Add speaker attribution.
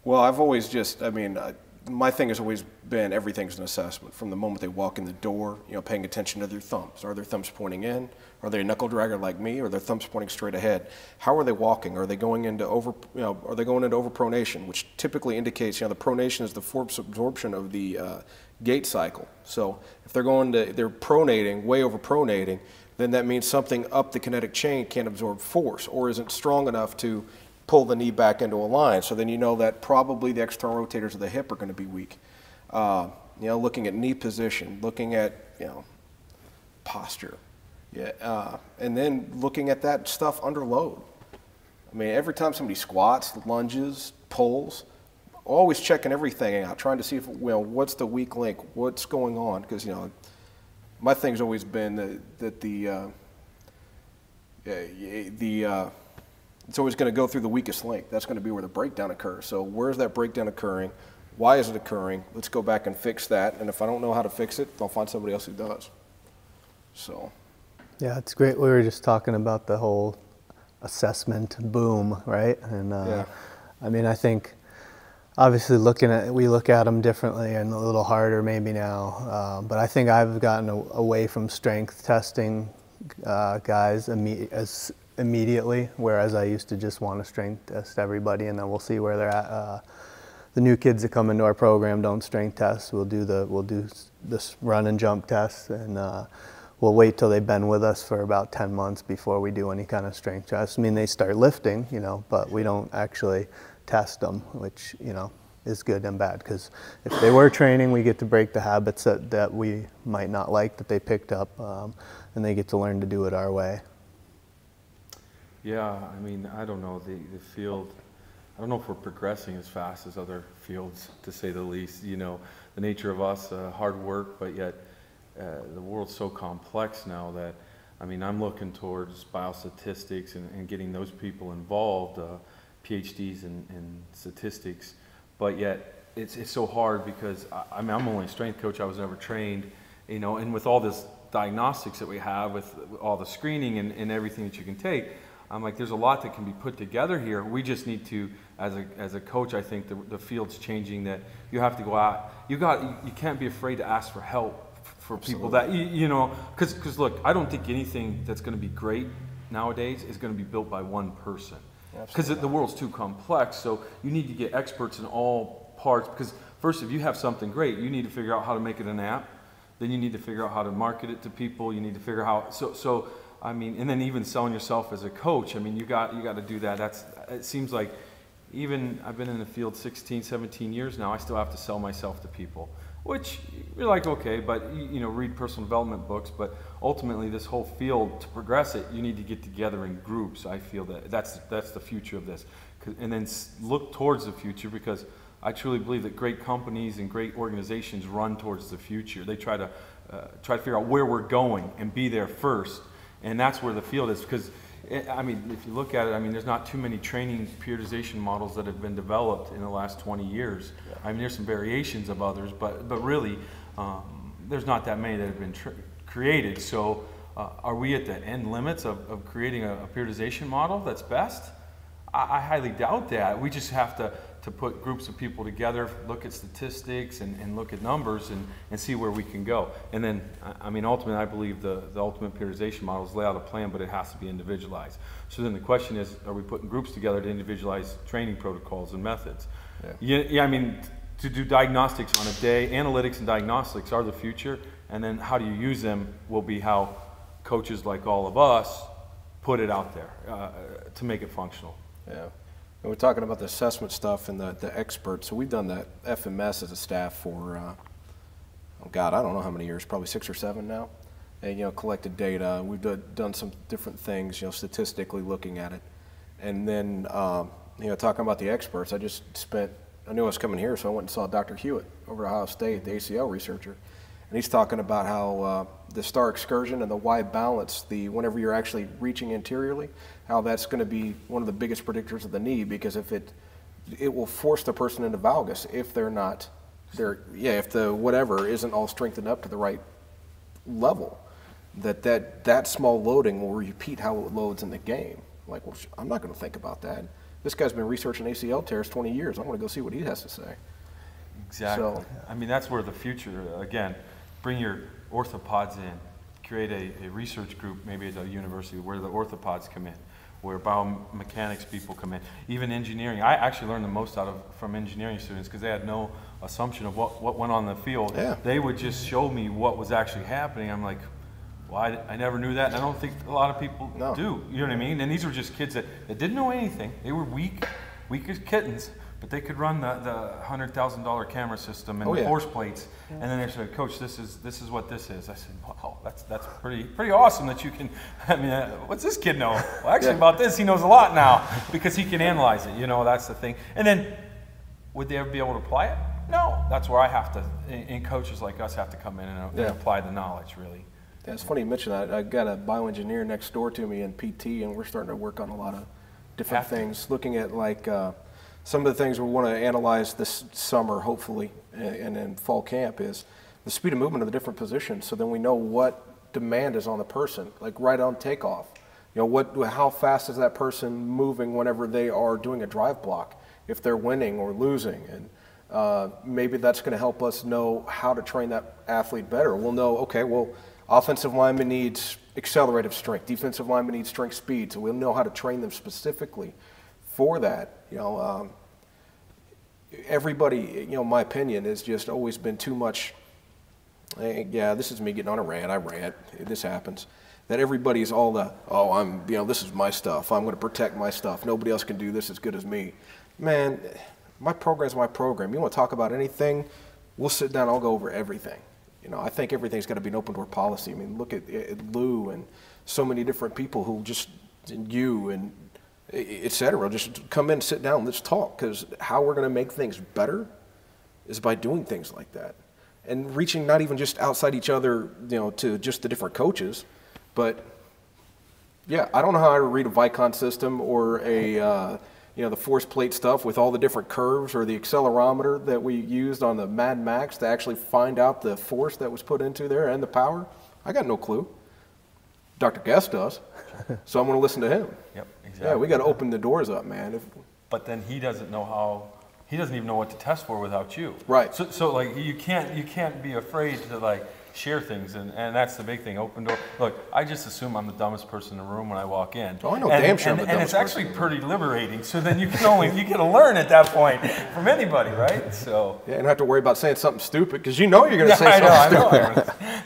Speaker 1: Well, I've always just, my thing has always been everything's an assessment from the moment they walk in the door, paying attention to their thumbs. Are their thumbs pointing in? Are they a knuckle dragger like me? Or are their thumbs pointing straight ahead? How are they walking? Are they going into overpronation, which typically indicates, the pronation is the force absorption of the gait cycle. So if they're pronating, way over pronating, then that means something up the kinetic chain can't absorb force or isn't strong enough to pull the knee back into a line. So then that probably the external rotators of the hip are going to be weak. Looking at knee position, looking at posture, and then looking at that stuff under load. Every time somebody squats, lunges, pulls, always checking everything out, trying to see if what's the weak link, what's going on, because my thing's always been that it's always going to go through the weakest link. That's going to be where the breakdown occurs. So where's that breakdown occurring? Why is it occurring? Let's go back and fix that. And if I don't know how to fix it, I'll find somebody else who does. So.
Speaker 2: Yeah, it's great. We were just talking about the whole assessment boom, right? And
Speaker 1: yeah.
Speaker 2: I think obviously we look at them differently and a little harder maybe now. But I think I've gotten away from strength testing guys immediately, whereas I used to just want to strength test everybody, and then we'll see where they're at. The new kids that come into our program don't strength test. We'll do this run and jump test, and we'll wait till they've been with us for about 10 months before we do any kind of strength test. They start lifting, but we don't actually test them, which is good and bad, because if they were training, we get to break the habits that we might not like that they picked up, and they get to learn to do it our way.
Speaker 3: Yeah, I don't know, the field, I don't know if we're progressing as fast as other fields, to say the least. The nature of us, hard work, but yet the world's so complex now that, I'm looking towards biostatistics and getting those people involved, PhDs in statistics, but yet it's so hard because I'm only a strength coach. I was never trained, and with all this diagnostics that we have, with all the screening and everything that you can take, I'm like, there's a lot that can be put together here. We just need to, as a coach, I think the field's changing, that you have to go out. You can't be afraid to ask for help for people that, because look, I don't think anything that's going to be great nowadays is going to be built by one person. Because the world's too complex, so you need to get experts in all parts. Because first, if you have something great, you need to figure out how to make it an app. Then you need to figure out how to market it to people. You need to figure out and then even selling yourself as a coach. You got to do that. It seems like, even I've been in the field 16, 17 years now. I still have to sell myself to people, which you're like, okay, but read personal development books. But ultimately, this whole field, to progress it, you need to get together in groups. I feel that's the future of this, and then look towards the future, because I truly believe that great companies and great organizations run towards the future. They try to figure out where we're going and be there first. And that's where the field is, because, if you look at it, there's not too many training periodization models that have been developed in the last 20 years. Yeah. There's some variations of others, but really, there's not that many that have been created. So are we at the end limits of creating a periodization model that's best? I highly doubt that. We just have to put groups of people together, look at statistics and look at numbers and see where we can go. And then, ultimately, I believe the ultimate periodization model is lay out a plan, but it has to be individualized. So then the question is, are we putting groups together to individualize training protocols and methods? Yeah, to do diagnostics on a day, analytics and diagnostics are the future, and then how do you use them will be how coaches like all of us put it out there to make it functional.
Speaker 1: Yeah. And we're talking about the assessment stuff and the experts. So we've done that FMS as a staff for, I don't know how many years, probably 6 or 7 now. And, collected data. We've done some different things, statistically looking at it. And then, talking about the experts, I knew I was coming here, so I went and saw Dr. Hewitt over at Ohio State, the ACL researcher. And he's talking about how the star excursion and the wide balance, whenever you're actually reaching anteriorly, how that's going to be one of the biggest predictors of the knee, because if it will force the person into valgus if if the whatever isn't all strengthened up to the right level, that small loading will repeat how it loads in the game. Like, well, I'm not going to think about that. this guy's been researching ACL tears 20 years. I want to go see what he has to say.
Speaker 3: Exactly.
Speaker 1: So,
Speaker 3: I mean, that's where the future, again, bring your orthopods in, create a research group, maybe at a university, where the orthopods come in, where biomechanics people come in, even engineering. I actually learned the most from engineering students because they had no assumption of what went on in the field.
Speaker 1: Yeah.
Speaker 3: They would just show me what was actually happening. I'm like, well, I never knew that, and I don't think a lot of people do. You know what I mean? And these were just kids that didn't know anything. They were weak as kittens, but they could run the $100,000 camera system and the force plates. And then they said, Coach, this is what this is. I said, wow, that's pretty awesome that you can. I mean, what's this kid know? Well, actually, about this, he knows a lot now because he can analyze it. You know, that's the thing. And then, would they ever be able to apply it? No. That's where I have to, and coaches like us have to come in and apply the knowledge, really.
Speaker 1: Yeah, it's funny you mention that. I got a bioengineer next door to me in PT, and we're starting to work on a lot of different things, looking at like some of the things we want to analyze this summer, hopefully, and in fall camp is the speed of movement of the different positions. So then we know what demand is on the person, like right on takeoff. You know, how fast is that person moving whenever they are doing a drive block, if they're winning or losing, and maybe that's going to help us know how to train that athlete better. We'll know, okay, well, offensive lineman needs accelerative strength. Defensive lineman needs strength speed. So we'll know how to train them specifically for that. You know, everybody, you know, my opinion has just always been too much. Yeah, this is me getting on a rant. I rant. This happens. That everybody's all this is my stuff. I'm going to protect my stuff. Nobody else can do this as good as me. Man, my program's my program. You want to talk about anything? We'll sit down. I'll go over everything. You know, I think everything's got to be an open door policy. I mean, look at Lou and so many different people who just, you and et cetera, just come in, sit down, let's talk. Because how we're going to make things better is by doing things like that. And reaching not even just outside each other, you know, to just the different coaches, but yeah, I don't know how to read a Vicon system or a, you know, the force plate stuff with all the different curves, or the accelerometer that we used on the Mad Max to actually find out the force that was put into there and the power. I got no clue. Dr. Guest does, so I'm going to listen to him.
Speaker 3: Yep, exactly.
Speaker 1: Yeah, we got to open the doors up, man.
Speaker 3: But then he doesn't know how. He doesn't even know what to test for without you.
Speaker 1: Right.
Speaker 3: So like you can't be afraid to like share things, and that's the big thing. Open door. Look, I just assume I'm the dumbest person in the room when I walk in.
Speaker 1: Oh, I know damn sure I'm the dumbest person.
Speaker 3: And it's actually pretty liberating. So then you get to learn at that point from anybody, right? So
Speaker 1: yeah, you don't have to worry about saying something stupid because you know you're going to say something stupid.